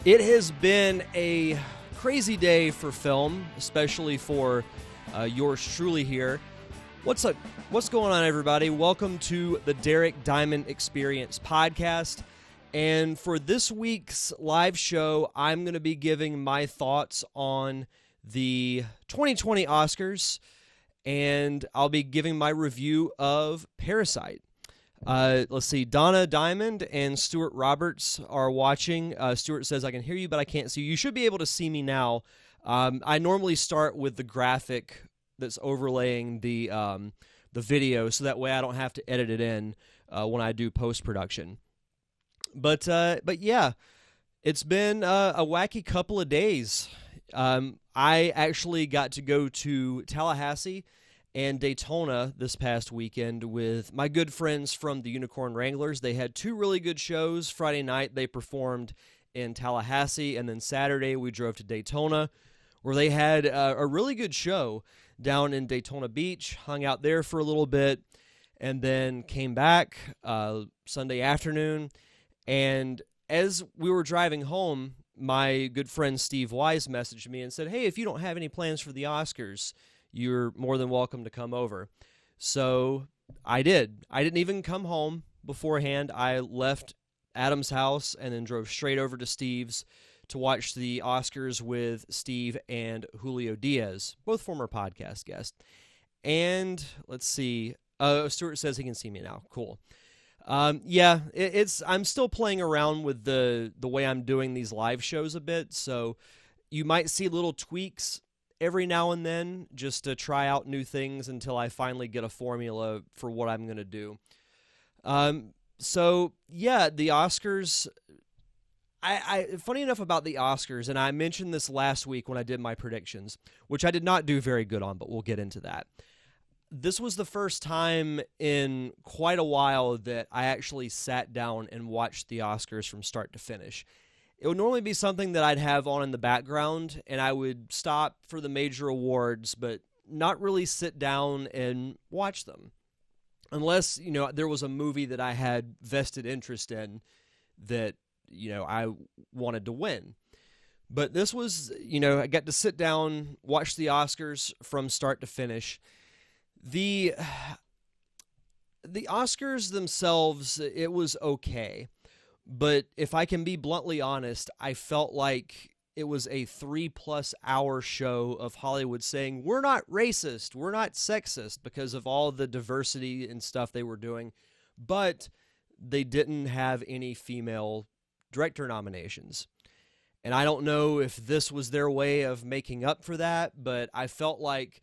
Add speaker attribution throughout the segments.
Speaker 1: It has been a crazy day for film, especially for yours truly here. What's up? What's going on, everybody? Welcome to the Derek Diamond Experience podcast. And for this week's live show, I'm going to be giving my thoughts on the 2020 Oscars, and I'll be giving my review of Parasite. Let's see, Donna Diamond and Stuart Roberts are watching. Stuart says, I can hear you, but I can't see you. You should be able to see me now. I normally start with the graphic that's overlaying the video, so that way I don't have to edit it in when I do post-production. But yeah, it's been a wacky couple of days. I actually got to go to Tallahassee and Daytona this past weekend with my good friends from the Unicorn Wranglers. They had two really good shows. Friday night they performed in Tallahassee, and then Saturday we drove to Daytona, where they had a really good show down in Daytona Beach, hung out there for a little bit, and then came back Sunday afternoon. And as we were driving home, my good friend Steve Wise messaged me and said, hey, if you don't have any plans for the Oscars, you're more than welcome to come over. So I did. I didn't even come home beforehand. I left Adam's house and then drove straight over to Steve's to watch the Oscars with Steve and Julio Diaz, both former podcast guests. And let's see. Stuart says he can see me now. Cool. Yeah, I'm still playing around with the way I'm doing these live shows a bit, so you might see little tweaks every now and then just to try out new things until I finally get a formula for what I'm going to do. So, yeah, the Oscars, funny enough about the Oscars, and I mentioned this last week when I did my predictions, which I did not do very good on, but we'll get into that. This was the first time in quite a while that I actually sat down and watched the Oscars from start to finish. It would normally be something that I'd have on in the background, and I would stop for the major awards, but not really sit down and watch them. Unless, there was a movie that I had vested interest in that, I wanted to win. But this was, I got to sit down, watch the Oscars from start to finish. The Oscars themselves, it was okay. But if I can be bluntly honest, I felt like it was a 3+ hour show of Hollywood saying, we're not racist, we're not sexist, because of all the diversity and stuff they were doing. But they didn't have any female director nominations. And I don't know if this was their way of making up for that, but I felt like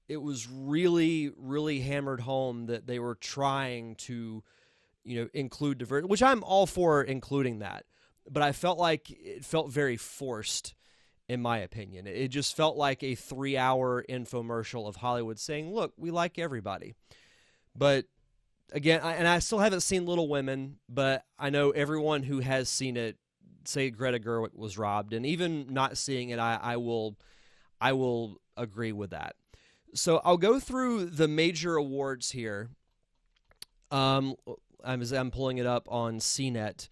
Speaker 1: it was really, really hammered home that they were trying to include diversity, which I'm all for including that. But I felt like it felt very forced, in my opinion. It just felt like a 3-hour infomercial of Hollywood saying, look, we like everybody. But again, I still haven't seen Little Women, but I know everyone who has seen it say Greta Gerwig was robbed. And even not seeing it, I will agree with that. So I'll go through the major awards here. I'm pulling it up on CNET.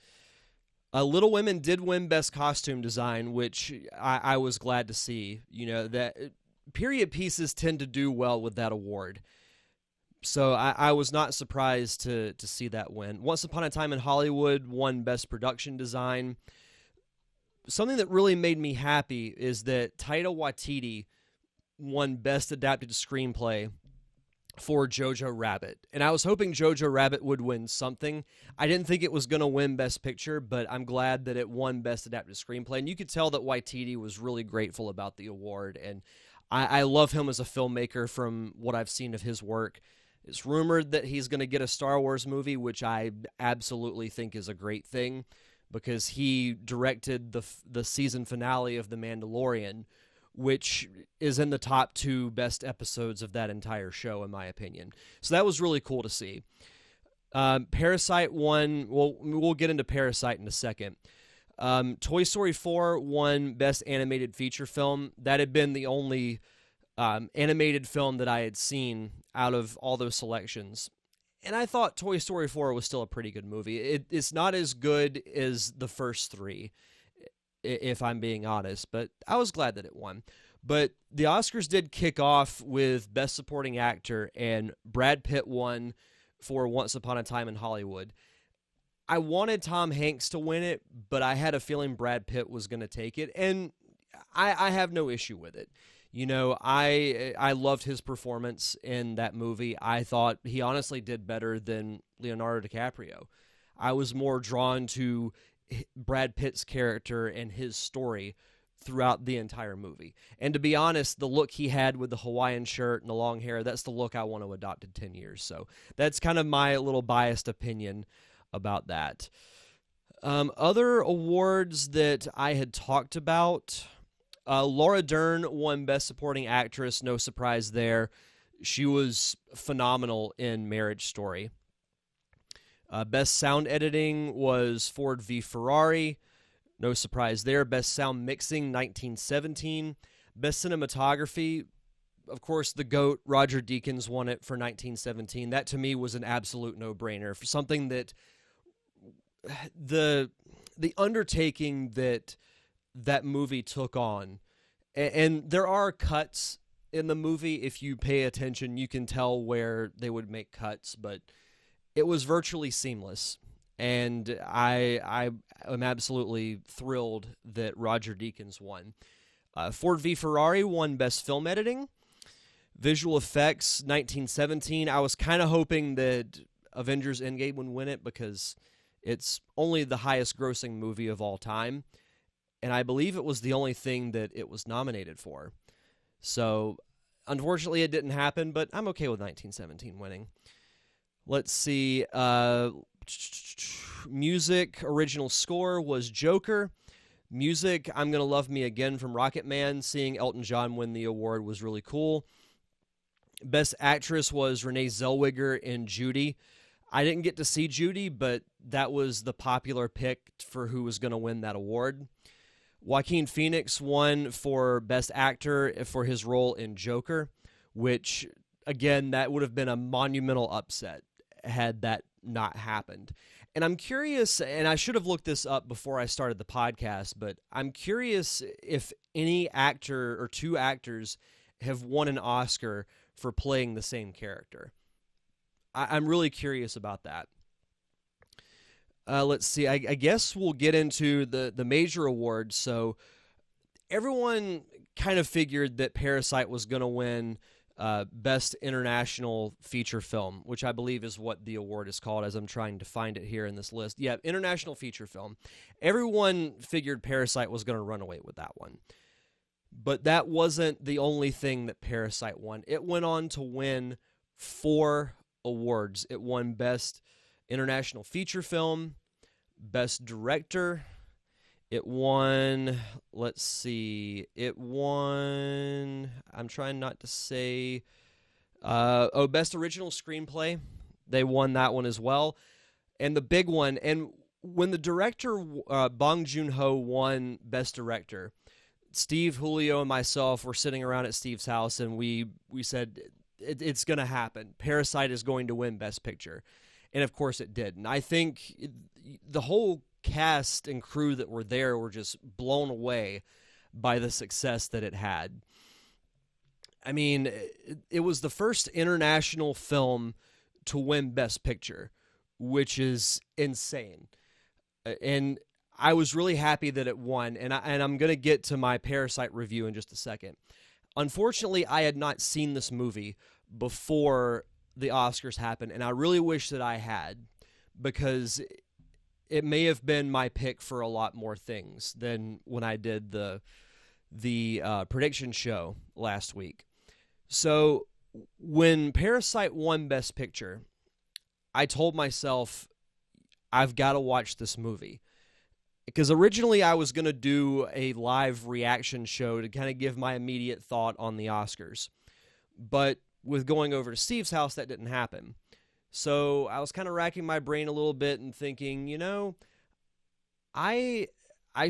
Speaker 1: Little Women did win Best Costume Design, which I was glad to see. That period pieces tend to do well with that award. So I was not surprised to see that win. Once Upon a Time in Hollywood won Best Production Design. Something that really made me happy is that Taika Waititi won Best Adapted Screenplay for Jojo Rabbit. And I was hoping Jojo Rabbit would win something. I didn't think it was going to win Best Picture, but I'm glad that it won Best Adapted Screenplay. And you could tell that Waititi was really grateful about the award. And I love him as a filmmaker from what I've seen of his work. It's rumored that he's going to get a Star Wars movie, which I absolutely think is a great thing, because he directed the season finale of The Mandalorian, which is in the top 2 best episodes of that entire show, in my opinion. So that was really cool to see. Parasite won. We'll get into Parasite in a second. Toy Story 4 won Best Animated Feature Film. That had been the only animated film that I had seen out of all those selections. And I thought Toy Story 4 was still a pretty good movie. It's not as good as the first 3. if I'm being honest, but I was glad that it won. But the Oscars did kick off with Best Supporting Actor, and Brad Pitt won for Once Upon a Time in Hollywood. I wanted Tom Hanks to win it, but I had a feeling Brad Pitt was going to take it, and I have no issue with it. You know, I loved his performance in that movie. I thought he honestly did better than Leonardo DiCaprio. I was more drawn to Brad Pitt's character and his story throughout the entire movie. And to be honest, the look he had with the Hawaiian shirt and the long hair, that's the look I want to adopt in 10 years. So that's kind of my little biased opinion about that. Other awards that I had talked about, Laura Dern won Best Supporting Actress, no surprise there. She was phenomenal in Marriage Story. Best Sound Editing was Ford v. Ferrari. No surprise there. Best Sound Mixing, 1917. Best Cinematography, of course, the GOAT, Roger Deakins, won it for 1917. That, to me, was an absolute no-brainer. For something that the undertaking that movie took on, and there are cuts in the movie. If you pay attention, you can tell where they would make cuts, but it was virtually seamless. And I am absolutely thrilled that Roger Deakins won. Ford v. Ferrari won Best Film Editing. Visual Effects, 1917. I was kind of hoping that Avengers Endgame would win it because it's only the highest grossing movie of all time. And I believe it was the only thing that it was nominated for. So, unfortunately, it didn't happen, but I'm okay with 1917 winning. Let's see. Music original score was Joker. Music, I'm Gonna Love Me Again from Rocketman. Seeing Elton John win the award was really cool. Best actress was Renee Zellweger in Judy. I didn't get to see Judy, but that was the popular pick for who was going to win that award. Joaquin Phoenix won for Best Actor for his role in Joker, which, again, that would have been a monumental upset had that not happened. And I'm curious, and I should have looked this up before I started the podcast, but I'm curious if any actor or two actors have won an Oscar for playing the same character. I'm really curious about that. Let's see. I guess we'll get into the major awards. So everyone kind of figured that Parasite was going to win Best International Feature Film, which I believe is what the award is called as I'm trying to find it here in this list. Yeah, International Feature Film. Everyone figured Parasite was going to run away with that one. But that wasn't the only thing that Parasite won. It went on to win 4 awards. It won Best International Feature Film, Best Director. It won, let's see, I'm trying not to say, Best Original Screenplay. They won that one as well. And the big one, and when the director, Bong Joon-ho, won Best Director, Steve, Julio, and myself were sitting around at Steve's house, and we said, it's going to happen. Parasite is going to win Best Picture. And, of course, it did. And I think the whole cast and crew that were there were just blown away by the success that it had. I mean, it was the first international film to win Best Picture, which is insane. And I was really happy that it won, and I'm going to get to my Parasite review in just a second. Unfortunately, I had not seen this movie before the Oscars happened, and I really wish that I had, because it may have been my pick for a lot more things than when I did the prediction show last week. So when Parasite won Best Picture, I told myself, I've got to watch this movie. Because originally I was going to do a live reaction show to kind of give my immediate thought on the Oscars. But with going over to Steve's house, that didn't happen. So I was kind of racking my brain a little bit and thinking, I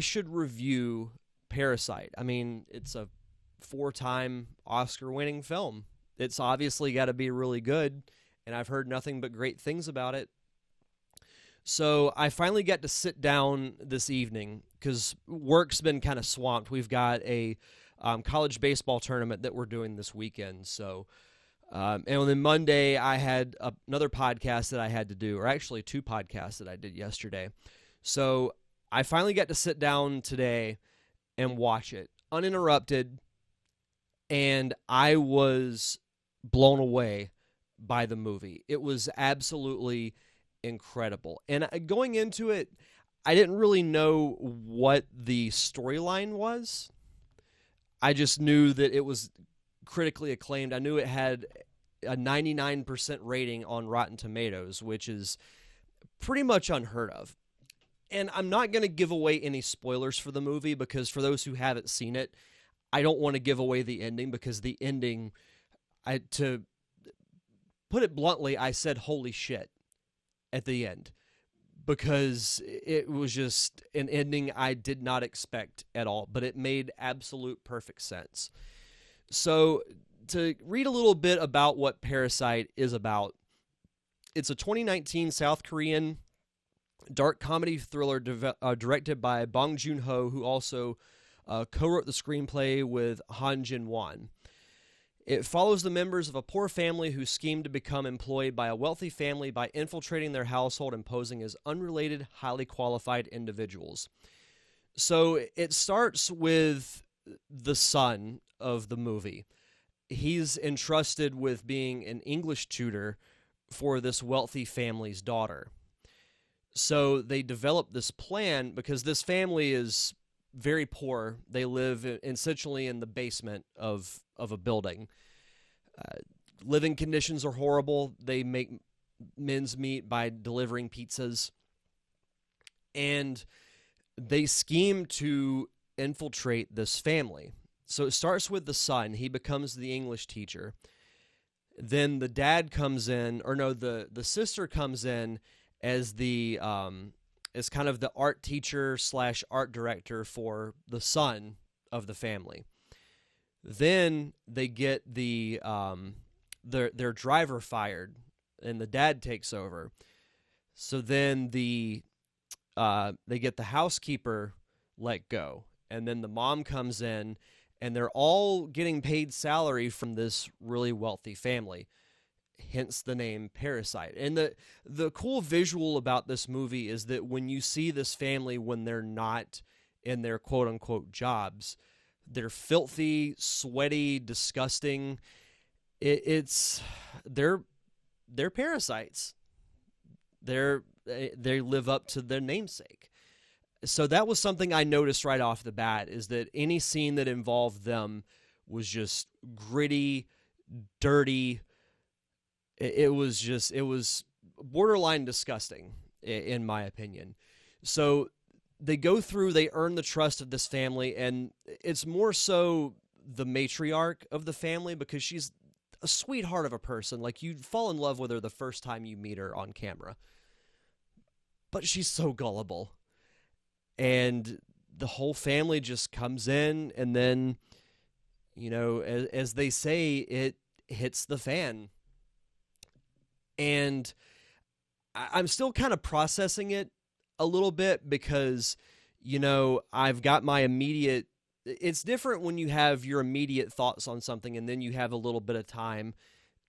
Speaker 1: should review Parasite. I mean, it's a 4-time Oscar-winning film. It's obviously got to be really good, and I've heard nothing but great things about it. So I finally got to sit down this evening because work's been kind of swamped. We've got a college baseball tournament that we're doing this weekend. So, and then Monday I had another podcast that I had to do, or actually two podcasts that I did yesterday. So I finally got to sit down today and watch it uninterrupted, and I was blown away by the movie. It was absolutely incredible. And going into it, I didn't really know what the storyline was. I just knew that it was critically acclaimed. I knew it had a 99% rating on Rotten Tomatoes, which is pretty much unheard of. And I'm not going to give away any spoilers for the movie because for those who haven't seen it, I don't want to give away the ending because the ending, to put it bluntly, I said, holy shit, at the end. Because it was just an ending I did not expect at all, but it made absolute perfect sense. So to read a little bit about what Parasite is about, it's a 2019 South Korean dark comedy thriller directed by Bong Joon-ho, who also co-wrote the screenplay with Han Jin-won. It follows the members of a poor family who scheme to become employed by a wealthy family by infiltrating their household and posing as unrelated, highly qualified individuals. So it starts with the son of the movie. He's entrusted with being an English tutor for this wealthy family's daughter. So they develop this plan because this family is very poor. They live essentially in the basement of a building. Living conditions are horrible. They make men's meat by delivering pizzas. And they scheme to infiltrate this family. So it starts with the son. He becomes the English teacher. Then the dad comes in, or no, the sister comes in as the as kind of the art teacher / art director for the son of the family. Then they get their driver fired, and the dad takes over. So then they get the housekeeper let go, and then the mom comes in, and they're all getting paid salary from this really wealthy family. Hence the name Parasite. And the cool visual about this movie is that when you see this family when they're not in their quote-unquote jobs, they're filthy, sweaty, disgusting. They're parasites. They live up to their namesake. So that was something I noticed right off the bat, is that any scene that involved them was just gritty, dirty. It was borderline disgusting, in my opinion. So they earn the trust of this family, and it's more so the matriarch of the family because she's a sweetheart of a person. Like, you'd fall in love with her the first time you meet her on camera. But she's so gullible. And the whole family just comes in, and then, as they say, it hits the fan. And I'm still kind of processing it a little bit because, I've got my immediate... It's different when you have your immediate thoughts on something and then you have a little bit of time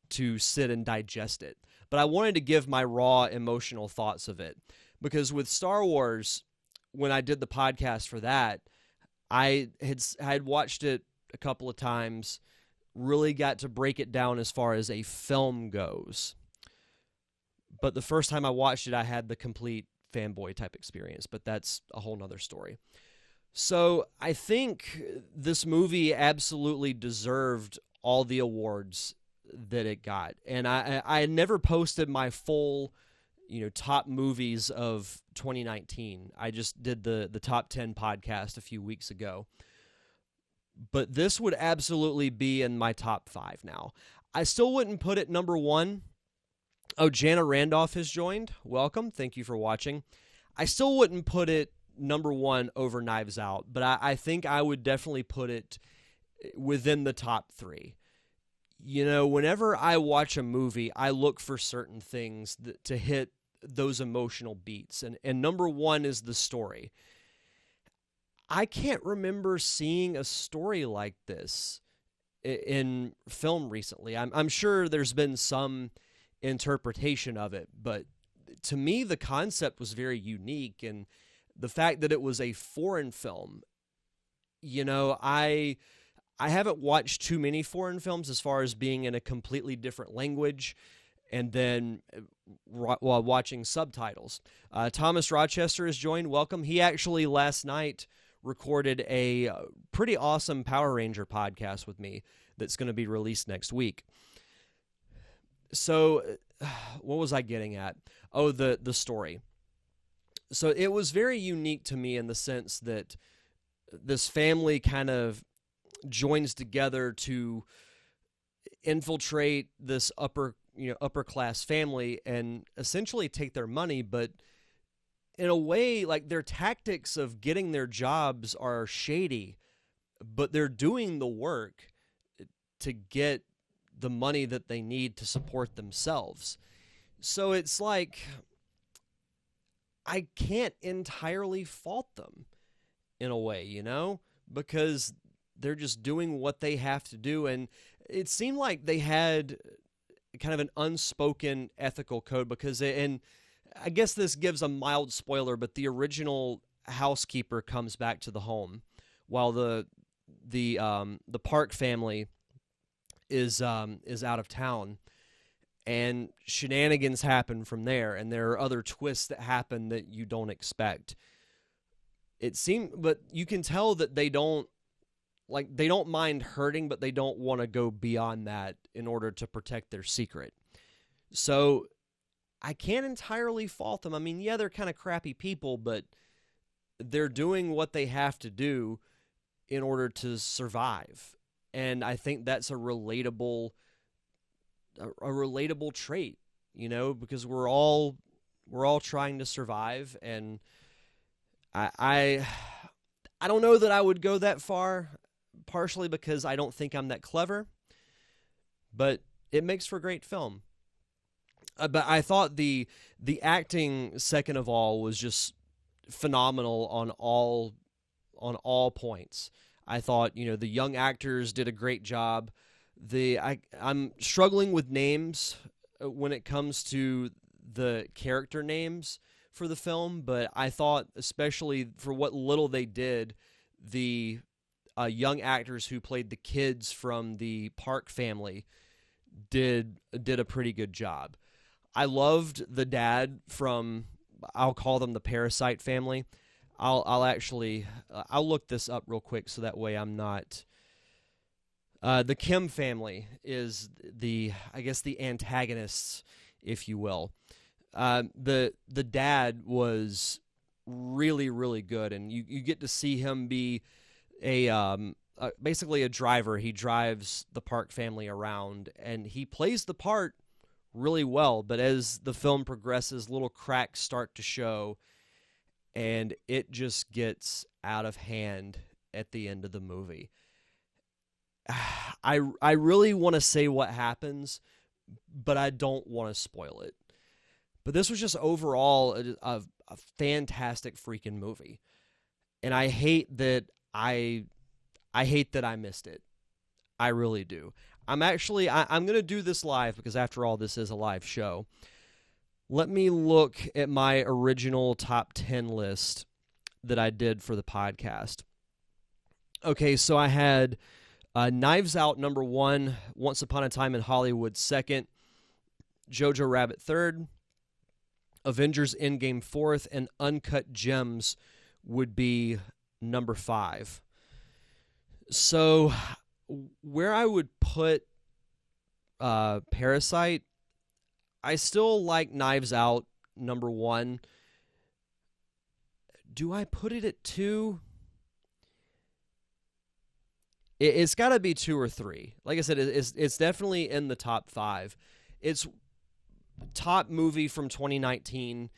Speaker 1: to sit and digest it. But I wanted to give my raw emotional thoughts of it. Because with Star Wars, when I did the podcast for that, I had watched it a couple of times, really got to break it down as far as a film goes. But the first time I watched it, I had the complete fanboy type experience, but that's a whole nother story. So I think this movie absolutely deserved all the awards that it got. And I never posted my full, top movies of 2019. I just did the top 10 podcast a few weeks ago. But this would absolutely be in my top 5 now. I still wouldn't put it number 1. Oh, Jana Randolph has joined. Welcome. Thank you for watching. I still wouldn't put it number 1 over Knives Out, but I think I would definitely put it within the top 3. Whenever I watch a movie, I look for certain things to hit those emotional beats. And number one is the story. I can't remember seeing a story like this in film recently. I'm sure there's been some interpretation of it, but to me, the concept was very unique. And the fact that it was a foreign film, I haven't watched too many foreign films as far as being in a completely different language and then while watching subtitles. Thomas Rochester has joined. Welcome. He actually last night recorded a pretty awesome Power Ranger podcast with me that's going to be released next week. So what was I getting at? Oh, the story. So it was very unique to me in the sense that this family kind of joins together to infiltrate this upper class family and essentially take their money, but in a way, like, their tactics of getting their jobs are shady, but they're doing the work to get the money that they need to support themselves. So it's like, I can't entirely fault them in a way, because they're just doing what they have to do. And it seemed like they had kind of an unspoken ethical code because, and I guess this gives a mild spoiler, but the original housekeeper comes back to the home while the Park family is out of town, and shenanigans happen from there, and there are other twists that happen that you don't expect. It seemed, but you can tell that they don't mind hurting, but they don't want to go beyond that in order to protect their secret. So I can't entirely fault them. I mean, yeah, they're kind of crappy people, but they're doing what they have to do in order to survive. And I think that's a relatable trait, because we're all trying to survive. And I don't know that I would go that far, partially because I don't think I'm that clever, but it makes for great film. But I thought the acting, second of all, was just phenomenal on all points. I thought, the young actors did a great job. I'm struggling with names when it comes to the character names for the film, but I thought, especially for what little they did, the young actors who played the kids from the Park family did a pretty good job. I loved the dad from, I'll call them the Parasite family. I'll look this up real quick so that way I'm not. The Kim family is I guess the antagonists, if you will. The dad was really, really good, and you get to see him be basically a driver. He drives the Park family around, and he plays the part really well. But as the film progresses, little cracks start to show, and it just gets out of hand at the end of the movie. I really want to say what happens, but I don't want to spoil it. But this was just overall a fantastic freaking movie, and I hate that I missed it. I really do. I'm going to do this live because, after all, this is a live show. Let me look at my original top 10 list that I did for the podcast. Okay, so I had Knives Out number 1, Once Upon a Time in Hollywood 2nd, Jojo Rabbit 3rd, Avengers Endgame 4th, and Uncut Gems would be number 5. So where I would put Parasite, I still like Knives Out number 1. Do I put it at 2? It's got to be 2 or 3. Like I said, it's definitely in the top 5. It's top movie from 2019.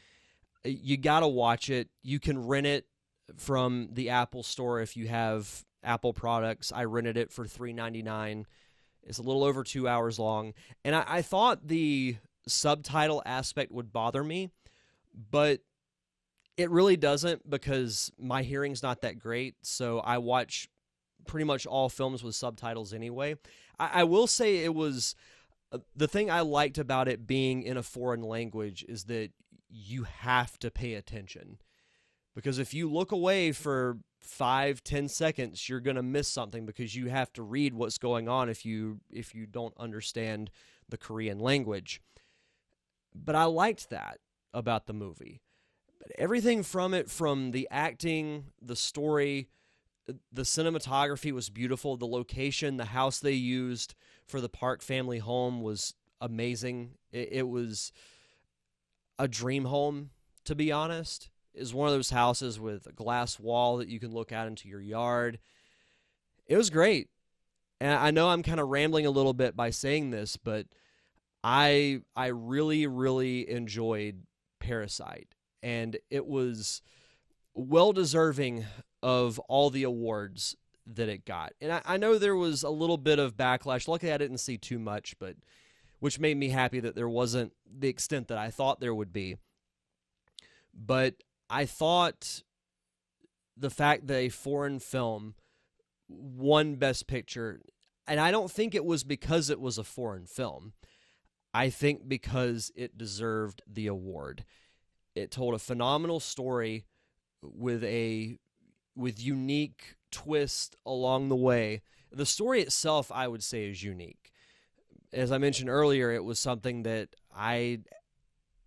Speaker 1: You got to watch it. You can rent it from the Apple Store if you have Apple products. I rented it for $3.99. It's a little over 2 hours long. And I thought the subtitle aspect would bother me, but it really doesn't, because my hearing's not that great, so I watch pretty much all films with subtitles anyway. I will say it was the thing I liked about it being in a foreign language is that you have to pay attention, because if you look away for 5-10 seconds, you're going to miss something, because you have to read what's going on if you don't understand the Korean language. But I liked that about the movie. But everything from it, from the acting, the story, the cinematography was beautiful. The location, the house they used for the Park family home was amazing. It was a dream home, to be honest. Is one of those houses with a glass wall that you can look out into your yard. It was great. And I know I'm kind of rambling a little bit by saying this, but I really, really enjoyed Parasite. And it was well deserving of all the awards that it got. And I know there was a little bit of backlash. Luckily, I didn't see too much, but which made me happy that there wasn't the extent that I thought there would be. But I thought the fact that a foreign film won Best Picture, and I don't think it was because it was a foreign film. I think because it deserved the award. It told a phenomenal story with unique twist along the way. The story itself, I would say, is unique. As I mentioned earlier, it was something that I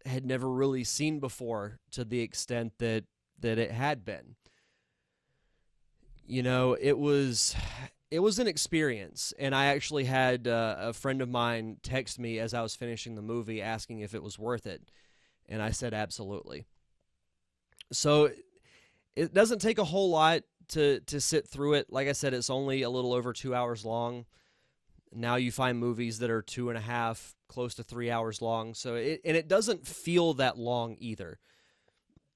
Speaker 1: had never really seen before to the extent that it had been. You know, it was an experience, and I actually had a friend of mine text me as I was finishing the movie asking if it was worth it, and I said absolutely. So it doesn't take a whole lot to sit through it. Like I said, it's only a little over 2 hours long. Now you find movies that are 2.5, close to 3 hours long. So it doesn't feel that long either.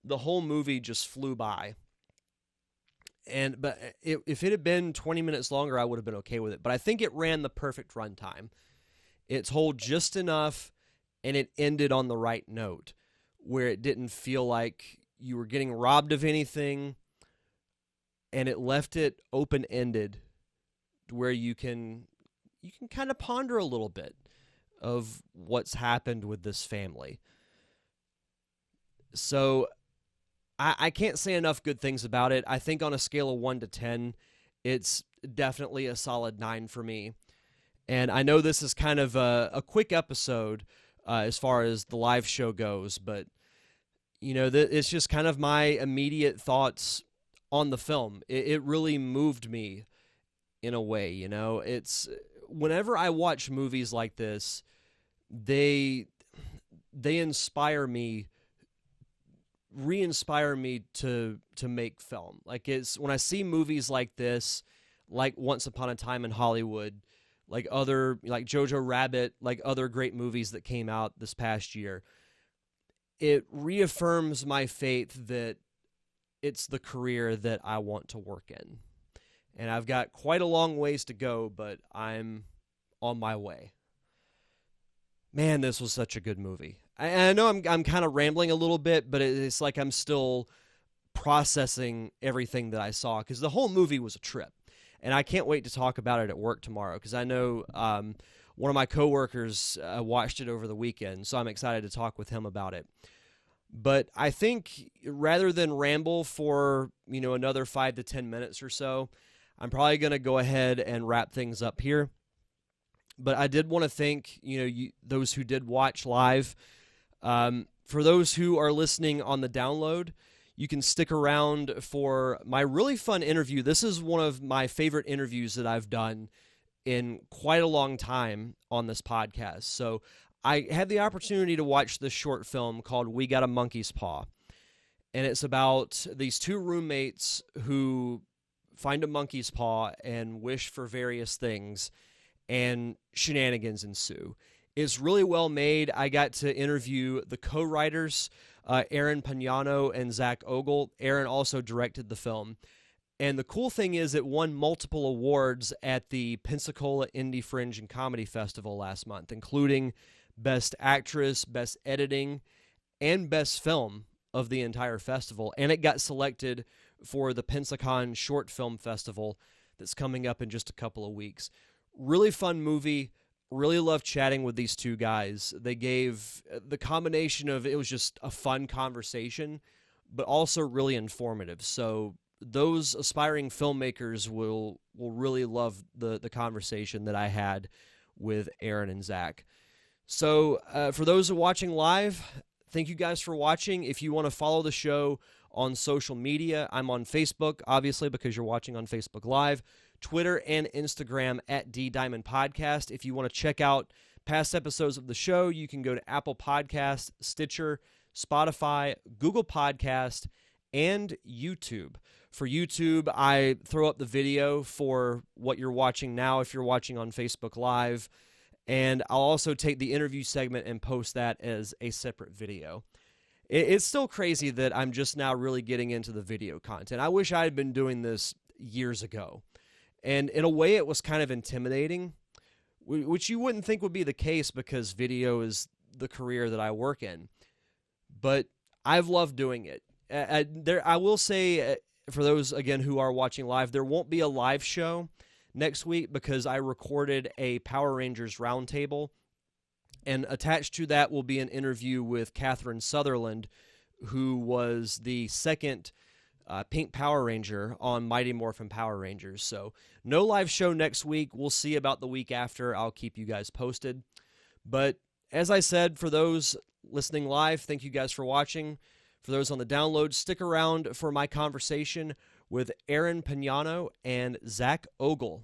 Speaker 1: The whole movie just flew by. But if it had been 20 minutes longer, I would have been okay with it. But I think it ran the perfect runtime. It told just enough, and it ended on the right note, where it didn't feel like you were getting robbed of anything, and it left it open-ended, where you can kind of ponder a little bit of what's happened with this family. So I can't say enough good things about it. I think on a scale of 1 to 10, it's definitely a solid 9 for me. And I know this is kind of a quick episode as far as the live show goes, but you know, it's just kind of my immediate thoughts on the film. It really moved me in a way, you know. It's whenever I watch movies like this, they inspire me, re-inspire me to make film. Like, it's when I see movies like this, like Once Upon a Time in Hollywood, like Jojo Rabbit, like other great movies that came out this past year, it reaffirms my faith that it's the career that I want to work in. And I've got quite a long ways to go, but I'm on my way. Man, this was such a good movie. I know I'm kind of rambling a little bit, but it's like I'm still processing everything that I saw, because the whole movie was a trip. And I can't wait to talk about it at work tomorrow, because I know one of my coworkers watched it over the weekend, so I'm excited to talk with him about it. But I think rather than ramble for, you know, another 5 to 10 minutes or so, I'm probably going to go ahead and wrap things up here. But I did want to thank, those who did watch live. For those who are listening on the download, you can stick around for my really fun interview. This is one of my favorite interviews that I've done in quite a long time on this podcast. So I had the opportunity to watch this short film called We Got a Monkey's Paw. And it's about these two roommates who find a monkey's paw and wish for various things, and shenanigans ensue. It's really well made. I got to interview the co-writers, Aaron Pagnano and Zach Ogle. Aaron also directed the film. And the cool thing is it won multiple awards at the Pensacola Indie Fringe and Comedy Festival last month, including Best Actress, Best Editing, and best film of the entire festival, and it got selected for the Pensacon Short Film Festival that's coming up in just a couple of weeks. Really fun movie. Really love chatting with these two guys. They gave the combination of, it was just a fun conversation, but also really informative. So those aspiring filmmakers will really love the conversation that I had with Aaron and Zach. So for those watching live, thank you guys for watching. If you want to follow the show on social media, I'm on Facebook, obviously, because you're watching on Facebook Live, Twitter and Instagram at D Diamond Podcast. If you want to check out past episodes of the show, you can go to Apple Podcasts, Stitcher, Spotify, Google Podcast, and YouTube. For YouTube, I throw up the video for what you're watching now if you're watching on Facebook Live, and I'll also take the interview segment and post that as a separate video. It's still crazy that I'm just now really getting into the video content. I wish I had been doing this years ago. And in a way, it was kind of intimidating, which you wouldn't think would be the case because video is the career that I work in. But I've loved doing it. I will say, for those, again, who are watching live, there won't be a live show next week because I recorded a Power Rangers roundtable. And attached to that will be an interview with Catherine Sutherland, who was the second Pink Power Ranger on Mighty Morphin Power Rangers. So no live show next week. We'll see about the week after. I'll keep you guys posted. But as I said, for those listening live, thank you guys for watching. For those on the download, stick around for my conversation with Aaron Pignano and Zach Ogle.